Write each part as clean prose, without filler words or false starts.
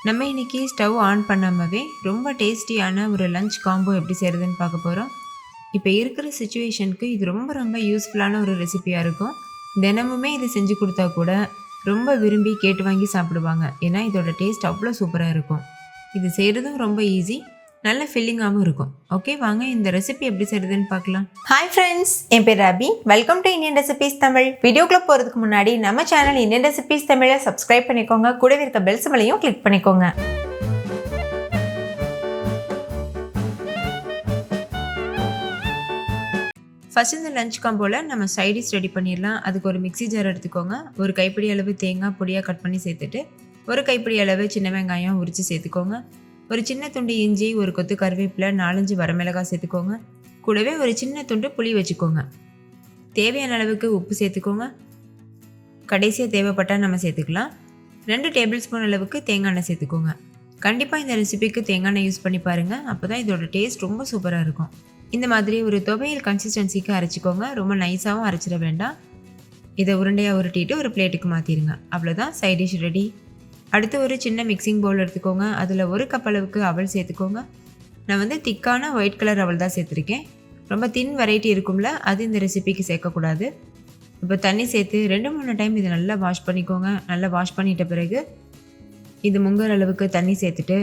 நம்ம இன்றைக்கி stove on பண்ணாமவே ரொம்ப டேஸ்டியான ஒரு லஞ்ச் காம்போ எப்படி செய்கிறதுன்னு பார்க்க போகிறோம். இப்போ இருக்கிற சுச்சுவேஷனுக்கு இது ரொம்ப ரொம்ப யூஸ்ஃபுல்லான ஒரு ரெசிபியாக இருக்கும். தினமுமே இது செஞ்சு கொடுத்தா கூட ரொம்ப விரும்பி கேட்டு வாங்கி சாப்பிடுவாங்க. ஏன்னா இதோட டேஸ்ட் அவ்வளோ சூப்பராக இருக்கும். இது செய்கிறதும் ரொம்ப ஈஸி, நல்ல ஃபில்லிங்காகவும் இருக்கும். ஓகே, வாங்க இந்த ரெசிபி எப்படி செய்கிறதுன்னு பார்க்கலாம். ஹாய் ஃப்ரெண்ட்ஸ், என் பேர் Rabi. Welcome to Indian recipes Tamil. வீடியோக்குள்ளே போகிறதுக்கு முன்னாடி நம்ம சேனல் இந்தியன் ரெசிபீஸ் தமிழை சப்ஸ்கிரைப் பண்ணிக்கோங்க. கூடவே இருக்க பெல் சிம்பலையும் கிளிக் பண்ணிக்கோங்க. ஃபஸ்ட் இந்த லஞ்ச் காம்போவில் நம்ம சைடிஷ் ரெடி பண்ணிடலாம். அதுக்கு ஒரு மிக்ஸி ஜார் எடுத்துக்கோங்க. ஒரு கைப்பிடி அளவு தேங்காய் பொடியாக கட் பண்ணி சேர்த்துட்டு, ஒரு கைப்பிடி அளவு சின்ன வெங்காயம் உரித்து சேர்த்துக்கோங்க. ஒரு சின்ன துண்டு இஞ்சி, ஒரு கொத்து கருவேப்பிலை, 4-5 வரமிளகாய் சேர்த்துக்கோங்க. கூடவே ஒரு சின்ன துண்டு புளி வச்சுக்கோங்க. தேவையான அளவுக்கு உப்பு சேர்த்துக்கோங்க. கடைசியாக தேவைப்பட்டால் நம்ம சேர்த்துக்கலாம். 2 டேபிள் ஸ்பூன் அளவுக்கு தேங்காய் எண்ணெய் சேர்த்துக்கோங்க. கண்டிப்பாக இந்த ரெசிபிக்கு தேங்காய் எண்ணெய் யூஸ் பண்ணி பாருங்கள். அப்போ தான் இதோட டேஸ்ட் ரொம்ப சூப்பராக இருக்கும். இந்த மாதிரி ஒரு துவையல் கன்சிஸ்டன்சிக்கு அரைச்சிக்கோங்க. ரொம்ப நைஸாகவும் அரைச்சிட வேண்டாம். இதை உருண்டையாக உருட்டிட்டு ஒரு பிளேட்டுக்கு மாற்றிடுங்க. அவ்வளோதான், சைட் டிஷ் ரெடி. அடுத்து ஒரு சின்ன மிக்சிங் பவுல் எடுத்துக்கோங்க. அதில் 1 கப் அளவுக்கு அவல் சேர்த்துக்கோங்க. நான் திக்கான ஒயிட் கலர் அவல் தான் சேர்த்துருக்கேன். ரொம்ப தின் வெரைட்டி இருக்கும்ல, அது இந்த ரெசிபிக்கு சேர்க்கக்கூடாது. இப்போ தண்ணி சேர்த்து 2-3 டைம் இதை நல்லா வாஷ் பண்ணிக்கோங்க. நல்லா வாஷ் பண்ணிட்ட பிறகு இது முங்குற அளவுக்கு தண்ணி சேர்த்துட்டு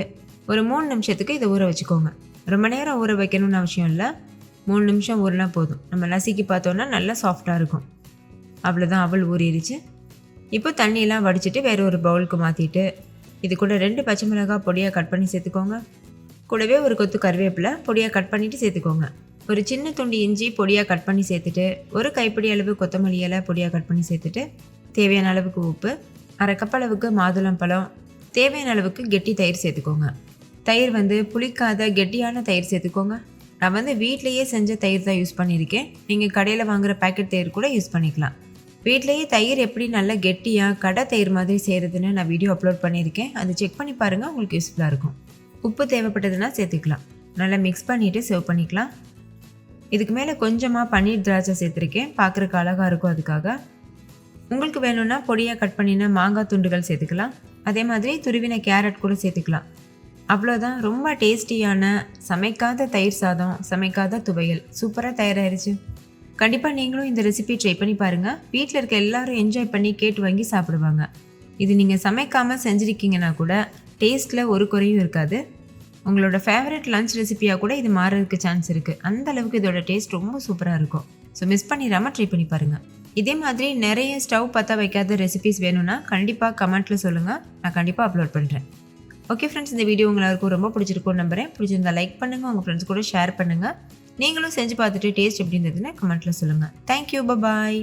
ஒரு 3 நிமிஷத்துக்கு இதை ஊற வச்சுக்கோங்க. ரொம்ப நேரம் ஊற வைக்கணும்னு அவசியம் இல்லை, 3 நிமிஷம் ஊறினா போதும். நம்ம நசுக்கி பார்த்தோன்னா நல்லா சாஃப்டாக இருக்கும். அவ்வளோதான், அவல் ஊறிடுச்சு. இப்போ தண்ணியெல்லாம் வடிச்சிட்டு வேறு ஒரு பவுலுக்கு மாற்றிட்டு இது கூட 2 பச்சை மிளகாய் பொடியாக கட் பண்ணி சேர்த்துக்கோங்க. கூடவே ஒரு கொத்து கருவேப்பிலை பொடியாக கட் பண்ணிவிட்டு சேர்த்துக்கோங்க. ஒரு சின்ன துண்டு இஞ்சி பொடியாக கட் பண்ணி சேர்த்துட்டு, ஒரு கைப்பிடி அளவு கொத்தமல்லி இலை பொடியாக கட் பண்ணி சேர்த்துட்டு, தேவையான அளவுக்கு உப்பு, 1/2 கப் அளவுக்கு மாதுளம்பழம், தேவையான அளவுக்கு கெட்டி தயிர் சேர்த்துக்கோங்க. தயிர் புளிக்காத கெட்டியான தயிர் சேர்த்துக்கோங்க. நான் வீட்டிலையே செஞ்ச தயிர் தான் யூஸ் பண்ணியிருக்கேன். நீங்கள் கடையில் வாங்குகிற பேக்கெட் தயிர் கூட யூஸ் பண்ணிக்கலாம். வீட்டிலையே தயிர் எப்படி நல்லா கெட்டியாக கடை தயிர் மாதிரி செய்கிறதுன்னு நான் வீடியோ அப்லோட் பண்ணியிருக்கேன். அதை செக் பண்ணி பாருங்கள், உங்களுக்கு யூஸ்ஃபுல்லாக இருக்கும். உப்பு தேவைப்பட்டதுன்னா சேர்த்துக்கலாம். நல்லா மிக்ஸ் பண்ணிவிட்டு சர்வ் பண்ணிக்கலாம். இதுக்கு மேலே கொஞ்சமாக பன்னீர் திராட்சை சேர்த்துருக்கேன், பார்க்குறக்கு அழகாக இருக்கும். அதுக்காக உங்களுக்கு வேணும்னா பொடியாக கட் பண்ணின மாங்காய் துண்டுகள் சேர்த்துக்கலாம். அதே மாதிரி துருவின கேரட் கூட சேர்த்துக்கலாம். அவ்வளோதான், ரொம்ப டேஸ்டியான சமைக்காத தயிர் சாதம், சமைக்காத துவையல் சூப்பராக தயாராகிருச்சு. கண்டிப்பாக நீங்களும் இந்த ரெசிபி ட்ரை பண்ணி பாருங்கள். வீட்டில் இருக்க எல்லாரும் என்ஜாய் பண்ணி கேட்டு வாங்கி சாப்பிடுவாங்க. இது நீங்கள் சமைக்காமல் செஞ்சுருக்கீங்கன்னா கூட டேஸ்ட்டில் ஒரு குறையும் இருக்காது. உங்களோட ஃபேவரட் லஞ்ச் ரெசிபியாக கூட இது மாறுறதுக்கு சான்ஸ் இருக்குது. அந்த அளவுக்கு இதோட டேஸ்ட் ரொம்ப சூப்பராக இருக்கும். ஸோ மிஸ் பண்ணிடாமல் ட்ரை பண்ணி பாருங்கள். இதே மாதிரி நிறைய ஸ்டவ் பற்ற வைக்காத ரெசிபிஸ் வேணும்னா கண்டிப்பாக கமெண்ட்டில் சொல்லுங்கள், நான் கண்டிப்பாக அப்லோட் பண்ணுறேன். ஓகே ஃப்ரெண்ட்ஸ், இந்த வீடியோ உங்களுக்கு ரொம்ப பிடிச்சிருக்கும்னு நம்புகிறேன். பிடிச்சிருந்தா லைக் பண்ணுங்கள், உங்கள் ஃப்ரெண்ட்ஸ் கூட ஷேர் பண்ணுங்கள். நீங்களும் செஞ்சு பார்த்துட்டு டேஸ்ட் எப்படி இருந்ததுன்னு கமெண்ட்டில் சொல்லுங்கள். தேங்க்யூ, பாய்.